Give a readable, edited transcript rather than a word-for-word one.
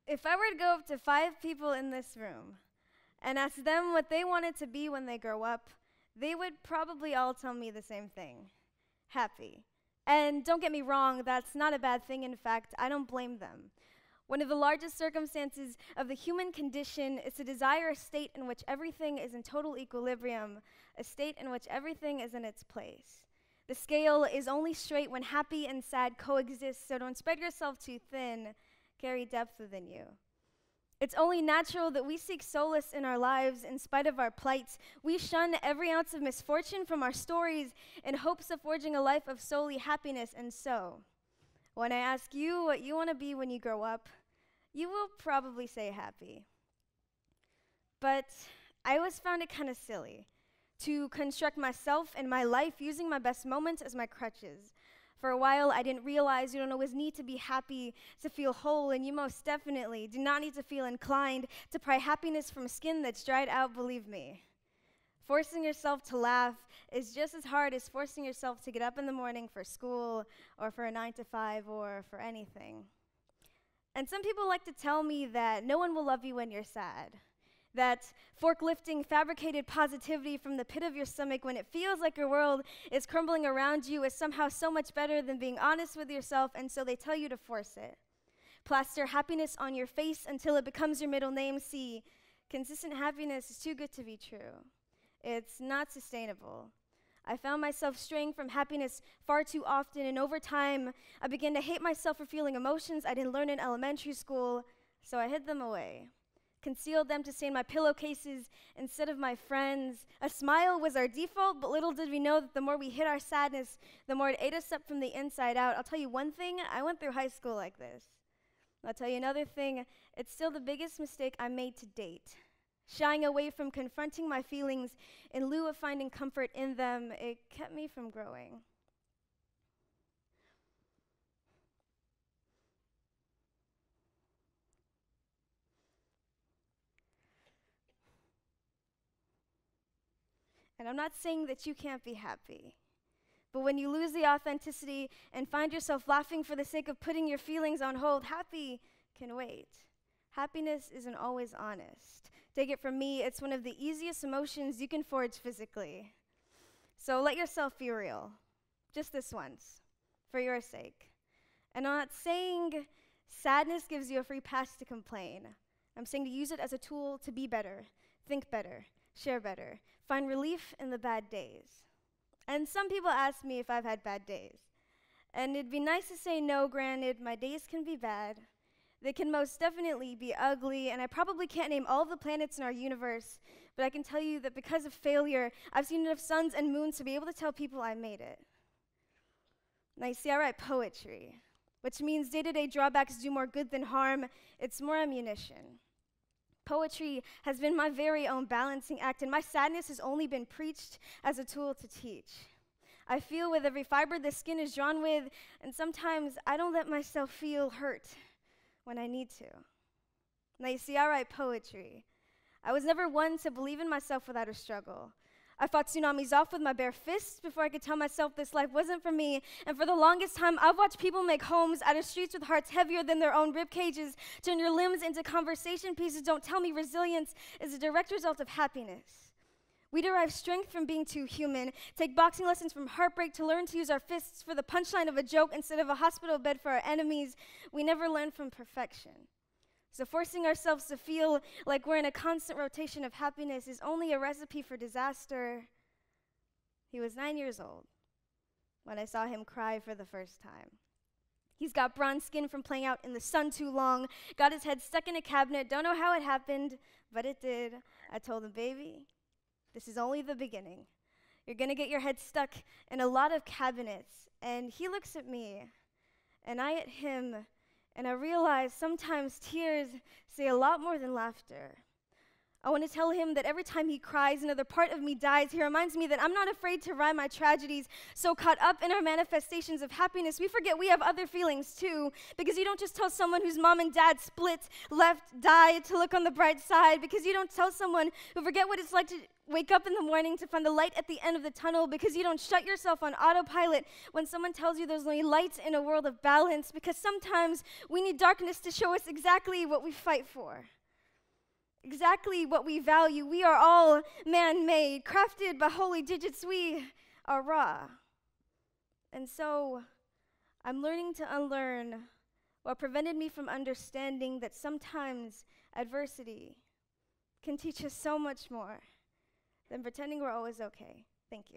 If I were to go up to 5 people in this room and ask them what they wanted to be when they grow up, they would probably all tell me the same thing: happy. And don't get me wrong, that's not a bad thing. In fact, I don't blame them. One of the largest circumstances of the human condition is to desire a state in which everything is in total equilibrium, a state in which everything is in its place. The scale is only straight when happy and sad coexist, so don't spread yourself too thin. Carry depth within you. It's only natural that we seek solace in our lives in spite of our plights. We shun every ounce of misfortune from our stories in hopes of forging a life of solely happiness. And so, when I ask you what you want to be when you grow up, you will probably say happy. But I always found it kind of silly to construct myself and my life using my best moments as my crutches. For a while, I didn't realize you don't always need to be happy to feel whole, and you most definitely do not need to feel inclined to pry happiness from skin that's dried out, believe me. Forcing yourself to laugh is just as hard as forcing yourself to get up in the morning for school or for a 9 to 5 or for anything. And some people like to tell me that no one will love you when you're sad. That forklifting fabricated positivity from the pit of your stomach when it feels like your world is crumbling around you is somehow so much better than being honest with yourself, and so they tell you to force it. Plaster happiness on your face until it becomes your middle name. See, consistent happiness is too good to be true. It's not sustainable. I found myself straying from happiness far too often, and over time, I began to hate myself for feeling emotions I didn't learn in elementary school, so I hid them away. Concealed them to stay in my pillowcases instead of my friends. A smile was our default, but little did we know that the more we hid our sadness, the more it ate us up from the inside out. I'll tell you one thing, I went through high school like this. I'll tell you another thing, it's still the biggest mistake I made to date. Shying away from confronting my feelings in lieu of finding comfort in them, it kept me from growing. And I'm not saying that you can't be happy, but when you lose the authenticity and find yourself laughing for the sake of putting your feelings on hold, happy can wait. Happiness isn't always honest. Take it from me, it's one of the easiest emotions you can forge physically. So let yourself be real, just this once, for your sake. And I'm not saying sadness gives you a free pass to complain. I'm saying to use it as a tool to be better, think better, share better, find relief in the bad days. And some people ask me if I've had bad days. And it'd be nice to say no, granted, my days can be bad. They can most definitely be ugly, and I probably can't name all of the planets in our universe, but I can tell you that because of failure, I've seen enough suns and moons to be able to tell people I made it. Now you see, I write poetry, which means day-to-day drawbacks do more good than harm. It's more ammunition. Poetry has been my very own balancing act, and my sadness has only been preached as a tool to teach. I feel with every fiber the skin is drawn with, and sometimes I don't let myself feel hurt when I need to. Now you see, I write poetry. I was never one to believe in myself without a struggle. I fought tsunamis off with my bare fists before I could tell myself this life wasn't for me. And for the longest time, I've watched people make homes out of streets with hearts heavier than their own ribcages, turn your limbs into conversation pieces. Don't tell me resilience is a direct result of happiness. We derive strength from being too human, take boxing lessons from heartbreak to learn to use our fists for the punchline of a joke instead of a hospital bed for our enemies. We never learn from perfection. So forcing ourselves to feel like we're in a constant rotation of happiness is only a recipe for disaster. He was 9 years old when I saw him cry for the first time. He's got bronze skin from playing out in the sun too long, got his head stuck in a cabinet, don't know how it happened, but it did. I told him, baby, this is only the beginning. You're gonna get your head stuck in a lot of cabinets. And he looks at me, and I at him, and I realize sometimes tears say a lot more than laughter. I want to tell him that every time he cries, another part of me dies. He reminds me that I'm not afraid to rhyme my tragedies. So caught up in our manifestations of happiness, we forget we have other feelings too. Because you don't just tell someone whose mom and dad split, left, died to look on the bright side. Because you don't tell someone who forget what it's like to wake up in the morning to find the light at the end of the tunnel, because you don't shut yourself on autopilot when someone tells you there's only light in a world of balance, because sometimes we need darkness to show us exactly what we fight for, exactly what we value. We are all man-made, crafted by holy digits. We are raw. And so I'm learning to unlearn what prevented me from understanding that sometimes adversity can teach us so much more than pretending we're always okay. Thank you.